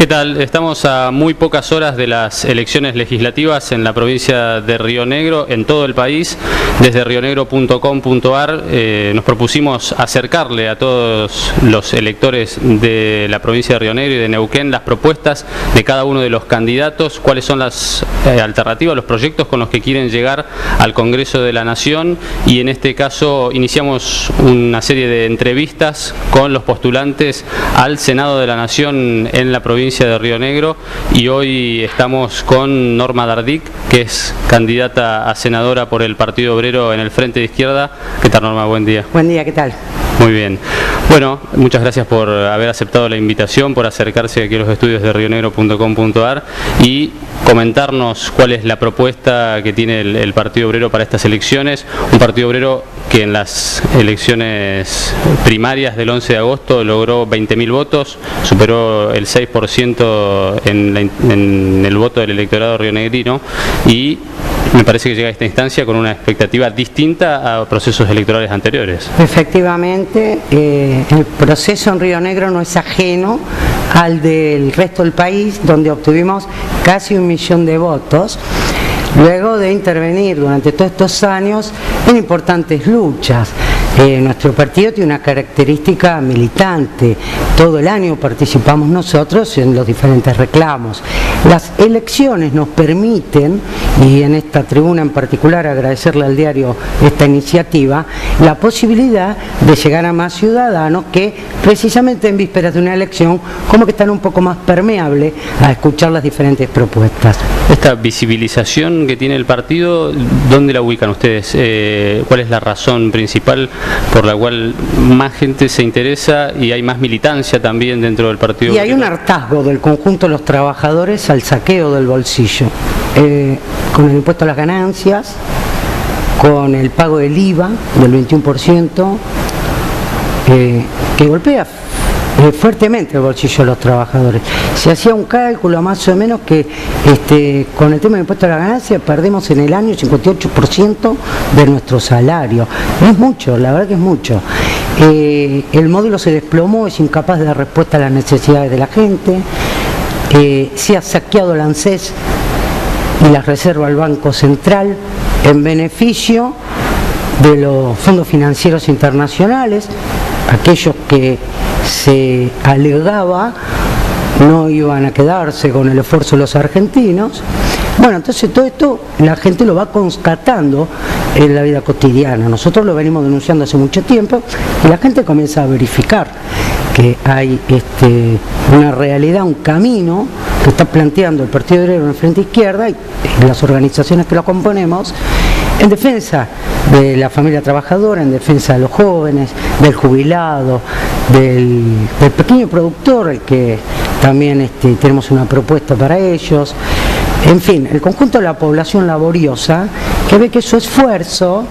¿Qué tal? Estamos a muy pocas horas de las elecciones legislativas en la provincia de Río Negro, en todo el país. Desde rionegro.com.ar nos propusimos acercarle a todos los electores de la provincia de Río Negro y de Neuquén las propuestas de cada uno de los candidatos, cuáles son las alternativas, los proyectos con los que quieren llegar al Congreso de la Nación, y en este caso iniciamos una serie de entrevistas con los postulantes al Senado de la Nación en la provincia de Río Negro, y hoy estamos con Norma Dardic, que es candidata a senadora por el Partido Obrero en el Frente de Izquierda. ¿Qué tal, Norma? Buen día. Buen día, ¿qué tal? Muy bien. Bueno, muchas gracias por haber aceptado la invitación, por acercarse aquí a los estudios de rionegro.com.ar y comentarnos cuál es la propuesta que tiene el Partido Obrero para estas elecciones. Un Partido Obrero que en las elecciones primarias del 11 de agosto logró 20.000 votos, superó el 6% en el voto del electorado rionegrino, y me parece que llega a esta instancia con una expectativa distinta a procesos electorales anteriores. Efectivamente, el proceso en Río Negro no es ajeno al del resto del país, donde obtuvimos casi 1 millón de votos, luego de intervenir durante todos estos años en importantes luchas. Nuestro partido tiene una característica militante. Todo el año participamos nosotros en los diferentes reclamos. Las elecciones nos permiten, y en esta tribuna en particular agradecerle al diario esta iniciativa, la posibilidad de llegar a más ciudadanos que precisamente en vísperas de una elección como que están un poco más permeables a escuchar las diferentes propuestas. Esta visibilización que tiene el partido, ¿dónde la ubican ustedes? ¿Cuál es la razón principal por la cual más gente se interesa y hay más militancia también dentro del partido? Y hay un hartazgo del conjunto de los trabajadores al saqueo del bolsillo, con el impuesto a las ganancias, con el pago del IVA del 21%, que golpea fuertemente el bolsillo de los trabajadores. Se hacía un cálculo más o menos que con el tema del impuesto a la ganancia perdemos en el año 58% de nuestro salario. Es mucho, la verdad que es mucho. El módulo se desplomó, es incapaz de dar respuesta a las necesidades de la gente. Se ha saqueado la ANSES y la reserva al Banco Central en beneficio de los fondos financieros internacionales, aquellos que se alegaba no iban a quedarse con el esfuerzo de los argentinos. Bueno, entonces todo esto la gente lo va constatando en la vida cotidiana. Nosotros lo venimos denunciando hace mucho tiempo y la gente comienza a verificar que hay una realidad, un camino que está planteando el Partido Obrero en el Frente Izquierda y las organizaciones que lo componemos, en defensa de la familia trabajadora, en defensa de los jóvenes, del jubilado, del pequeño productor, el que también tenemos una propuesta para ellos. En fin, el conjunto de la población laboriosa que ve que su esfuerzo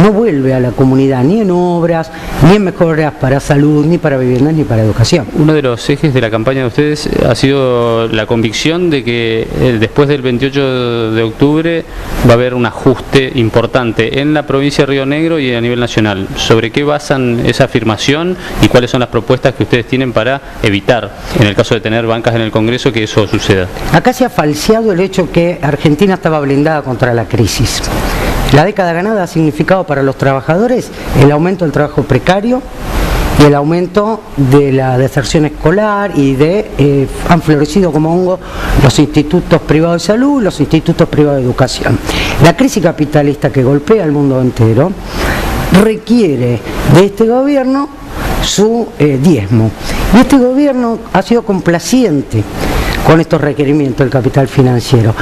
no vuelve a la comunidad, ni en obras, ni en mejoras para salud, ni para viviendas, ni para educación. Uno de los ejes de la campaña de ustedes ha sido la convicción de que después del 28 de octubre va a haber un ajuste importante en la provincia de Río Negro y a nivel nacional. ¿Sobre qué basan esa afirmación y cuáles son las propuestas que ustedes tienen para evitar, en el caso de tener bancas en el Congreso, que eso suceda? Acá se ha falseado el hecho que Argentina estaba blindada contra la crisis. La década ganada ha significado para los trabajadores el aumento del trabajo precario y el aumento de la deserción escolar, y han florecido como hongo los institutos privados de salud, los institutos privados de educación. La crisis capitalista que golpea al mundo entero requiere de este gobierno su diezmo. Y este gobierno ha sido complaciente con estos requerimientos del capital financiero.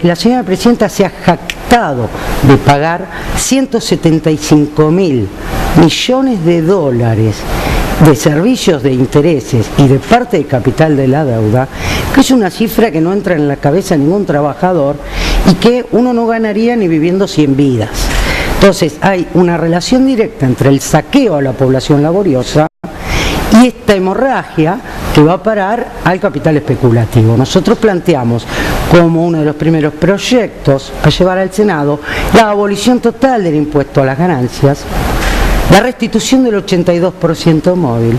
La señora presidenta se ha jactado de pagar 175.000 millones de dólares de servicios de intereses y de parte de capital de la deuda, que es una cifra que no entra en la cabeza de ningún trabajador y que uno no ganaría ni viviendo 100 vidas. Entonces hay una relación directa entre el saqueo a la población laboriosa y esta hemorragia que va a parar al capital especulativo. Nosotros planteamos como uno de los primeros proyectos a llevar al Senado la abolición total del impuesto a las ganancias, la restitución del 82% móvil,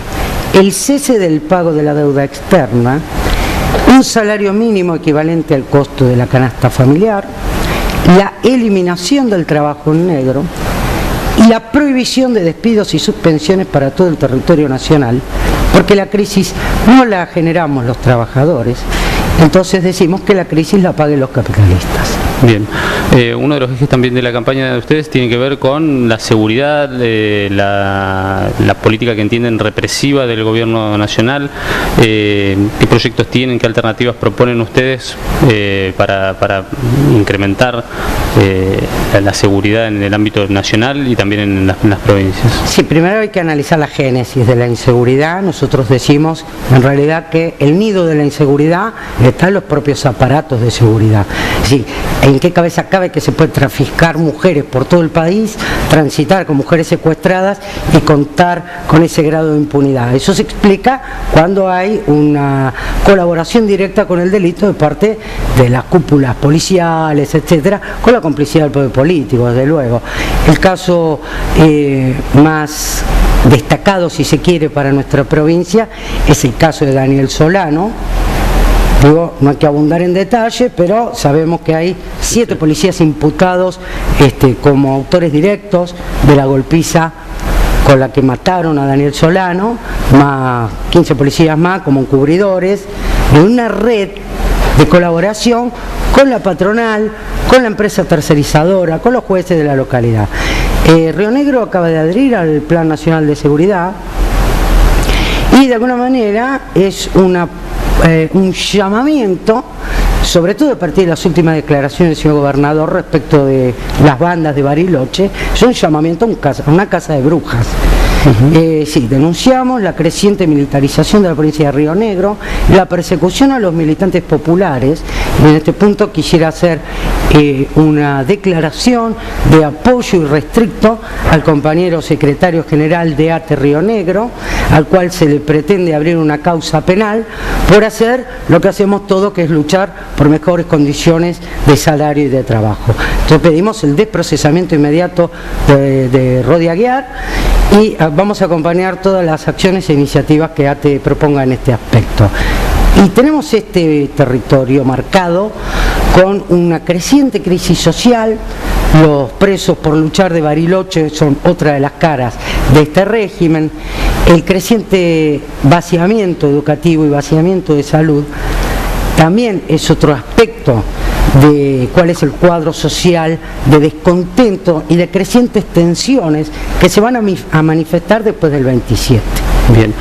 el cese del pago de la deuda externa, un salario mínimo equivalente al costo de la canasta familiar, la eliminación del trabajo en negro y la prohibición de despidos y suspensiones para todo el territorio nacional, porque la crisis no la generamos los trabajadores, entonces decimos que la crisis la paguen los capitalistas. Bien, uno de los ejes también de la campaña de ustedes tiene que ver con la seguridad, la política que entienden represiva del gobierno nacional. ¿Qué proyectos tienen, qué alternativas proponen ustedes para incrementar la seguridad en el ámbito nacional y también en las provincias? Sí, primero hay que analizar la génesis de la inseguridad. Nosotros decimos en realidad que el nido de la inseguridad está en los propios aparatos de seguridad. Es decir, ¿en qué cabeza cabe que se puede traficar mujeres por todo el país, transitar con mujeres secuestradas y contar con ese grado de impunidad? Eso se explica cuando hay una colaboración directa con el delito de parte de las cúpulas policiales, etcétera, con la complicidad del poder político, desde luego. El caso más destacado, si se quiere, para nuestra provincia es el caso de Daniel Solano. Digo, no hay que abundar en detalle, pero sabemos que hay 7 policías imputados como autores directos de la golpiza con la que mataron a Daniel Solano, más 15 policías más como encubridores, de una red de colaboración con la patronal, con la empresa tercerizadora, con los jueces de la localidad. Río Negro acaba de adherir al Plan Nacional de Seguridad y de alguna manera es un llamamiento, sobre todo a partir de las últimas declaraciones del señor gobernador respecto de las bandas de Bariloche, es un llamamiento a una casa de brujas. Sí, denunciamos la creciente militarización de la provincia de Río Negro, la persecución a los militantes populares. En este punto quisiera hacer una declaración de apoyo irrestricto al compañero secretario general de ATE Río Negro, al cual se le pretende abrir una causa penal por hacer lo que hacemos todos, que es luchar por mejores condiciones de salario y de trabajo. Entonces pedimos el desprocesamiento inmediato de Rodi Aguiar y vamos a acompañar todas las acciones e iniciativas que ATE proponga en este aspecto. Y tenemos este territorio marcado con una creciente crisis social. Los presos por luchar de Bariloche son otra de las caras de este régimen. El creciente vaciamiento educativo y vaciamiento de salud también es otro aspecto de cuál es el cuadro social de descontento y de crecientes tensiones que se van a manifestar después del 27. Bien,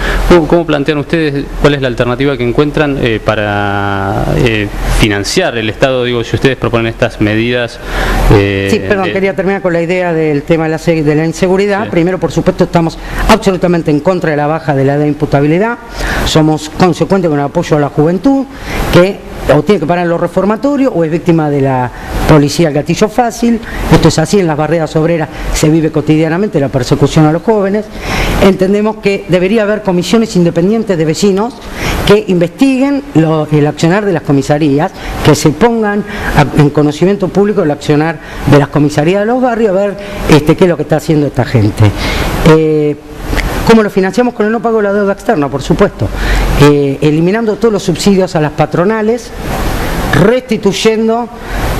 ¿cómo plantean ustedes, cuál es la alternativa que encuentran para financiar el Estado? Digo, si ustedes proponen estas medidas... Sí, perdón, quería terminar con la idea del tema de la inseguridad. Sí. Primero, por supuesto, estamos absolutamente en contra de la baja de la edad de imputabilidad. Somos consecuentes con el apoyo a la juventud, que o tiene que parar en los reformatorios o es víctima de la policía al gatillo fácil. Esto es así, en las barriadas obreras se vive cotidianamente la persecución a los jóvenes. Entendemos que debería haber comisiones independientes de vecinos que investiguen el accionar de las comisarías, que se pongan en conocimiento público el accionar de las comisarías de los barrios, a ver qué es lo que está haciendo esta gente. ¿Cómo lo financiamos? Con el no pago de la deuda externa, por supuesto. Eliminando todos los subsidios a las patronales, restituyendo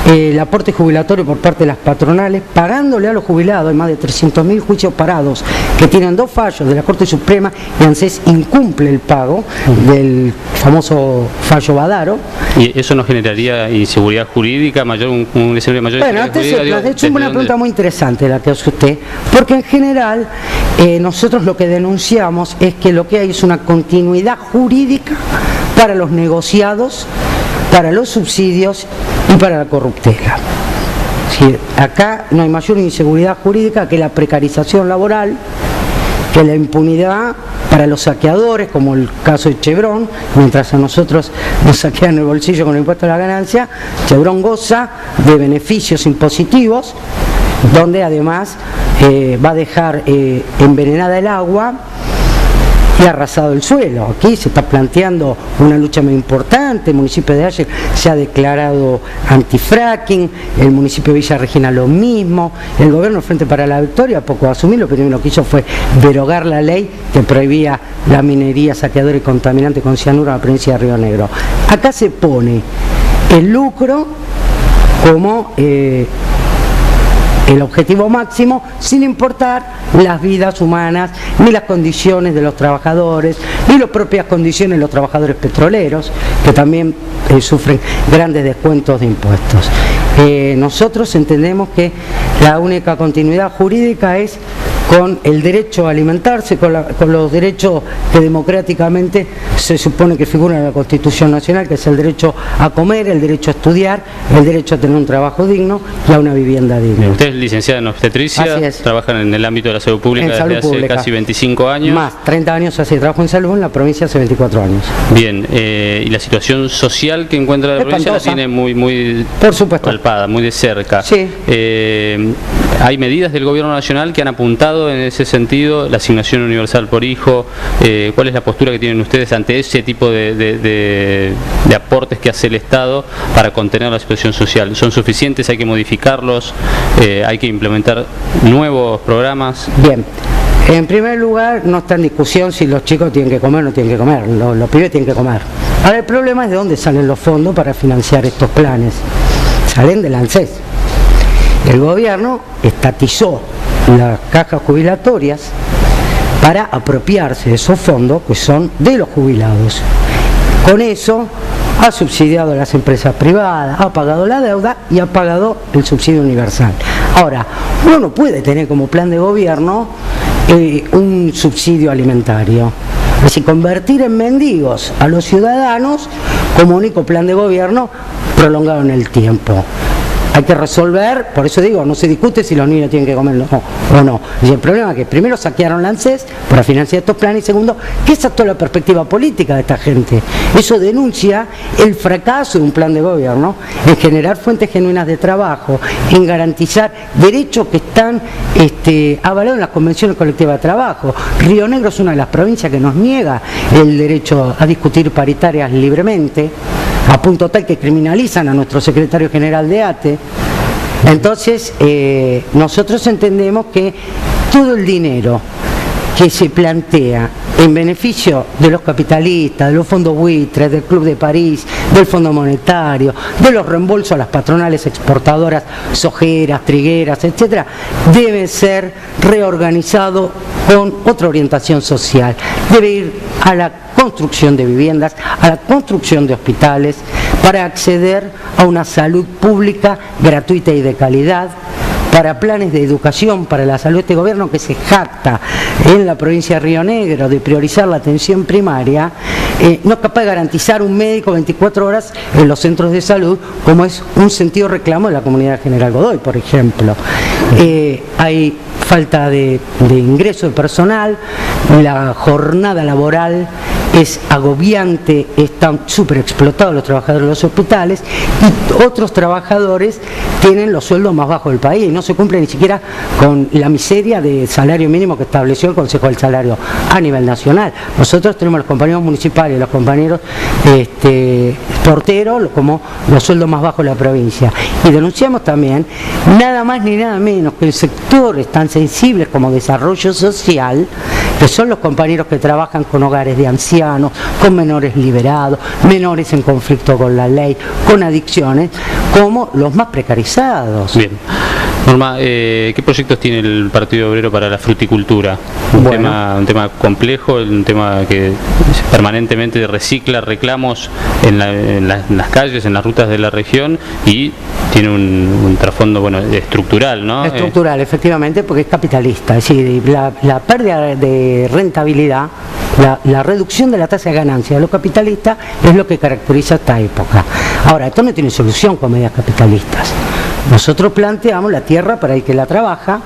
el aporte jubilatorio por parte de las patronales, pagándole a los jubilados. Hay más de 300.000 juicios parados que tienen 2 fallos de la Corte Suprema y ANSES incumple el pago del famoso fallo Badaro. ¿Y eso no generaría inseguridad jurídica, un escenario mayor? Bueno, de hecho es una pregunta muy interesante la que hace usted, porque en general nosotros lo que denunciamos es que lo que hay es una continuidad jurídica para los negociados, para los subsidios y para la corruptela. Sí, acá no hay mayor inseguridad jurídica que la precarización laboral, que la impunidad para los saqueadores, como el caso de Chevron. Mientras a nosotros nos saquean el bolsillo con el impuesto a la ganancia, Chevron goza de beneficios impositivos, donde además va a dejar envenenada el agua y ha arrasado el suelo. Aquí se está planteando una lucha muy importante. El municipio de Ayer se ha declarado antifracking, el municipio de Villa Regina lo mismo. El gobierno Frente para la Victoria, poco asumir, lo primero que hizo fue derogar la ley que prohibía la minería saqueadora y contaminante con cianuro en la provincia de Río Negro. Acá se pone el lucro como el objetivo máximo, sin importar las vidas humanas, ni las condiciones de los trabajadores, ni las propias condiciones de los trabajadores petroleros, que también sufren grandes descuentos de impuestos. Nosotros entendemos que la única continuidad jurídica es con el derecho a alimentarse, con los derechos que democráticamente se supone que figuran en la Constitución Nacional, que es el derecho a comer, el derecho a estudiar, el derecho a tener un trabajo digno y a una vivienda digna. Usted es licenciada en obstetricia, trabaja en el ámbito de la salud pública desde hace casi 25 años. Más, 30 años hace trabajo en salud en la provincia hace 24 años. Bien, y la situación social que encuentra la provincia la tiene muy por supuesto, palpada, muy de cerca. Sí. Hay medidas del gobierno nacional que han apuntado en ese sentido, la asignación universal por hijo. ¿Cuál es la postura que tienen ustedes ante ese tipo de aportes que hace el Estado para contener la situación social? ¿Son suficientes? ¿Hay que modificarlos? ¿Hay que implementar nuevos programas? Bien. En primer lugar, no está en discusión si los chicos tienen que comer o no tienen que comer. Los pibes tienen que comer. Ahora, el problema es de dónde salen los fondos para financiar estos planes. Salen del ANSES. El gobierno estatizó las cajas jubilatorias para apropiarse de esos fondos que son de los jubilados. Con eso ha subsidiado a las empresas privadas, ha pagado la deuda y ha pagado el subsidio universal. Ahora, uno no puede tener como plan de gobierno un subsidio alimentario. Es decir, convertir en mendigos a los ciudadanos como único plan de gobierno prolongado en el tiempo. Hay que resolver, por eso digo, no se discute si los niños tienen que comer o no. Y el problema es que primero saquearon la ANSES para financiar estos planes y segundo, que esa es toda la perspectiva política de esta gente. Eso denuncia el fracaso de un plan de gobierno en generar fuentes genuinas de trabajo, en garantizar derechos que están avalados en las convenciones colectivas de trabajo. Río Negro es una de las provincias que nos niega el derecho a discutir paritarias libremente, a punto tal que criminalizan a nuestro secretario general de ATE. Entonces, nosotros entendemos que todo el dinero que se plantea en beneficio de los capitalistas, de los fondos buitres, del Club de París, del Fondo Monetario, de los reembolsos a las patronales exportadoras sojeras, trigueras, etcétera, debe ser reorganizado con otra orientación social. Debe ir a la construcción de viviendas, a la construcción de hospitales, para acceder a una salud pública gratuita y de calidad, para planes de educación para la salud. Este gobierno que se jacta en la provincia de Río Negro de priorizar la atención primaria, no es capaz de garantizar un médico 24 horas en los centros de salud, como es un sentido reclamo de la comunidad General Godoy, por ejemplo. Hay falta de ingreso de personal, la jornada laboral es agobiante, están súper explotados los trabajadores de los hospitales y otros trabajadores tienen los sueldos más bajos del país y no se cumple ni siquiera con la miseria de salario mínimo que estableció el Consejo del Salario a nivel nacional. Nosotros tenemos los compañeros municipales, los compañeros porteros como los sueldos más bajos de la provincia y denunciamos también nada más ni nada menos que el sectores tan sensibles como desarrollo social, que son los compañeros que trabajan con hogares de ancianos, con menores liberados, menores en conflicto con la ley, con adicciones, como los más precarizados. Bien. Norma, ¿qué proyectos tiene el Partido Obrero para la fruticultura? Un tema complejo, un tema que permanentemente recicla reclamos en las calles, en las rutas de la región y tiene un trasfondo estructural, ¿no? Estructural, efectivamente, porque es capitalista. Es decir, la pérdida de rentabilidad, la reducción de la tasa de ganancia de los capitalistas es lo que caracteriza esta época. Ahora, esto no tiene solución con medidas capitalistas. Nosotros planteamos la tierra para el que la trabaja,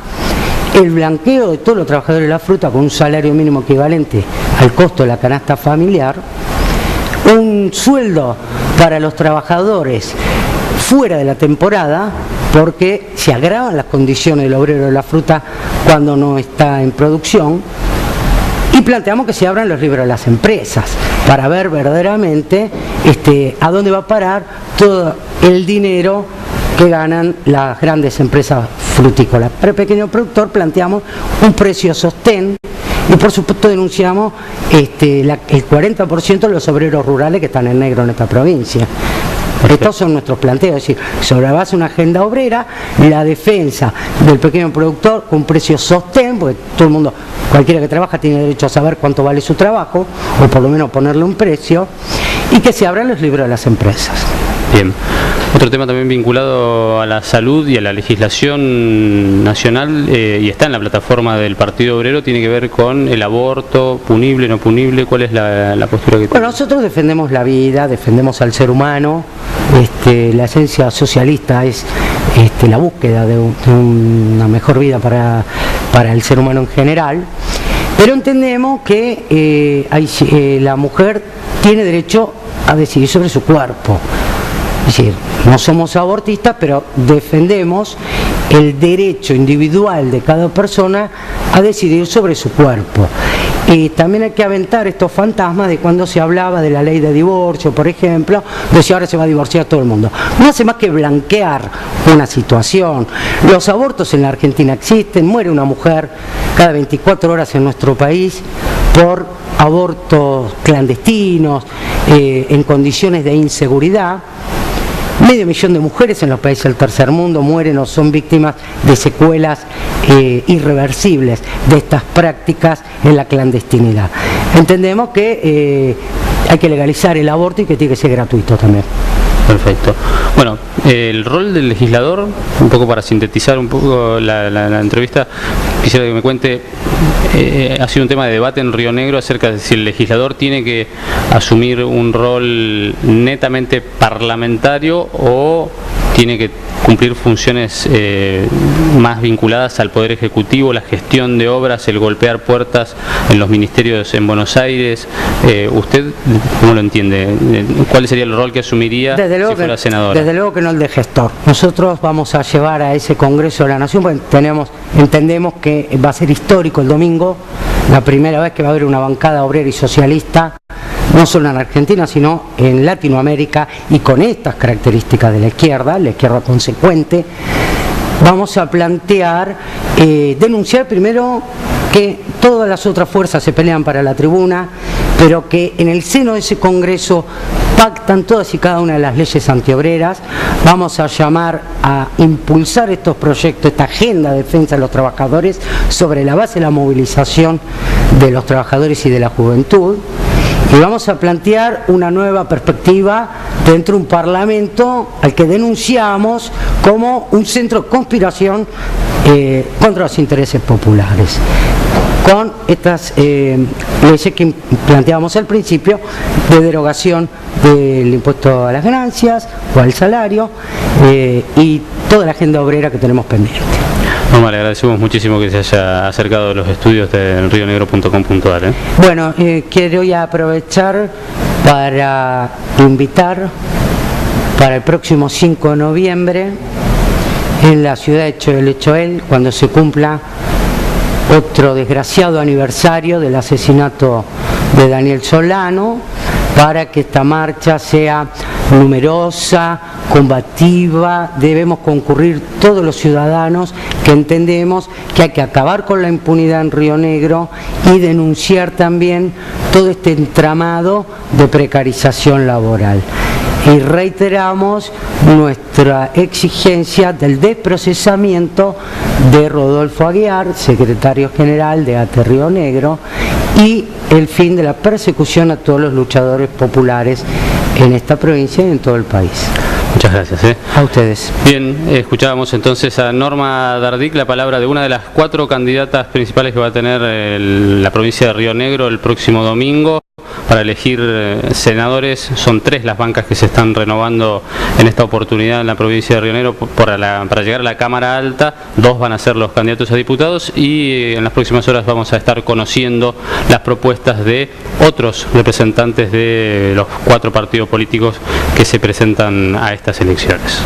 el blanqueo de todos los trabajadores de la fruta con un salario mínimo equivalente al costo de la canasta familiar, un sueldo para los trabajadores fuera de la temporada, porque se agravan las condiciones del obrero de la fruta cuando no está en producción, Y planteamos que se abran los libros de las empresas para ver verdaderamente a dónde va a parar todo el dinero que ganan las grandes empresas frutícolas. Para el pequeño productor planteamos un precio sostén y por supuesto denunciamos el 40% de los obreros rurales que están en negro en esta provincia. Estos son nuestros planteos, es decir, sobre la base de una agenda obrera, la defensa del pequeño productor con un precio sostén, porque todo el mundo, cualquiera que trabaja tiene derecho a saber cuánto vale su trabajo, o por lo menos ponerle un precio, y que se abran los libros de las empresas. Bien. Otro tema también vinculado a la salud y a la legislación nacional, y está en la plataforma del Partido Obrero, tiene que ver con el aborto, punible, no punible. ¿Cuál es la postura que tiene? Bueno, nosotros defendemos la vida, defendemos al ser humano. La esencia socialista es la búsqueda de una mejor vida para el ser humano en general, pero entendemos que la mujer tiene derecho a decidir sobre su cuerpo. Es decir, no somos abortistas, pero defendemos el derecho individual de cada persona a decidir sobre su cuerpo. Y también hay que aventar estos fantasmas de cuando se hablaba de la ley de divorcio, por ejemplo, de si ahora se va a divorciar todo el mundo. No hace más que blanquear una situación. Los abortos en la Argentina existen, muere una mujer cada 24 horas en nuestro país por abortos clandestinos, en condiciones de inseguridad. 500.000 de mujeres en los países del tercer mundo mueren o son víctimas de secuelas irreversibles de estas prácticas en la clandestinidad. Entendemos que hay que legalizar el aborto y que tiene que ser gratuito también. Perfecto. Bueno, el rol del legislador, un poco para sintetizar un poco la entrevista, quisiera que me cuente, ha sido un tema de debate en Río Negro acerca de si el legislador tiene que asumir un rol netamente parlamentario o tiene que cumplir funciones más vinculadas al Poder Ejecutivo, la gestión de obras, el golpear puertas en los ministerios en Buenos Aires. ¿Usted cómo lo entiende? ¿Cuál sería el rol que asumiría si fuera senadora? Desde luego que no el de gestor. Nosotros vamos a llevar a ese Congreso de la Nación, porque entendemos que va a ser histórico el domingo, la primera vez que va a haber una bancada obrera y socialista, no solo en Argentina, sino en Latinoamérica, y con estas características de la izquierda consecuente. Vamos a plantear, denunciar primero que todas las otras fuerzas se pelean para la tribuna, pero que en el seno de ese Congreso pactan todas y cada una de las leyes antiobreras. Vamos a llamar a impulsar estos proyectos, esta agenda de defensa de los trabajadores sobre la base de la movilización de los trabajadores y de la juventud. Y vamos a plantear una nueva perspectiva dentro de un Parlamento al que denunciamos como un centro de conspiración contra los intereses populares. Con estas leyes que planteábamos al principio de derogación del impuesto a las ganancias o al salario y toda la agenda obrera que tenemos pendiente. Norma, le agradecemos muchísimo que se haya acercado a los estudios de rionegro.com.ar. Bueno, quiero ya aprovechar para invitar para el próximo 5 de noviembre en la ciudad de Choel, cuando se cumpla otro desgraciado aniversario del asesinato de Daniel Solano, para que esta marcha sea numerosa, combativa. Debemos concurrir todos los ciudadanos que entendemos que hay que acabar con la impunidad en Río Negro y denunciar también todo este entramado de precarización laboral. Y reiteramos nuestra exigencia del desprocesamiento de Rodolfo Aguiar, secretario general de ATE Río Negro, y el fin de la persecución a todos los luchadores populares en esta provincia y en todo el país. Muchas gracias. A ustedes. Bien, escuchábamos entonces a Norma Dardic, la palabra de una de las 4 candidatas principales que va a tener la provincia de Río Negro el próximo domingo para elegir senadores. Son 3 las bancas que se están renovando en esta oportunidad en la provincia de Río Negro para llegar a la Cámara Alta. 2 van a ser los candidatos a diputados y en las próximas horas vamos a estar conociendo las propuestas de otros representantes de los 4 partidos políticos que se presentan a estas elecciones.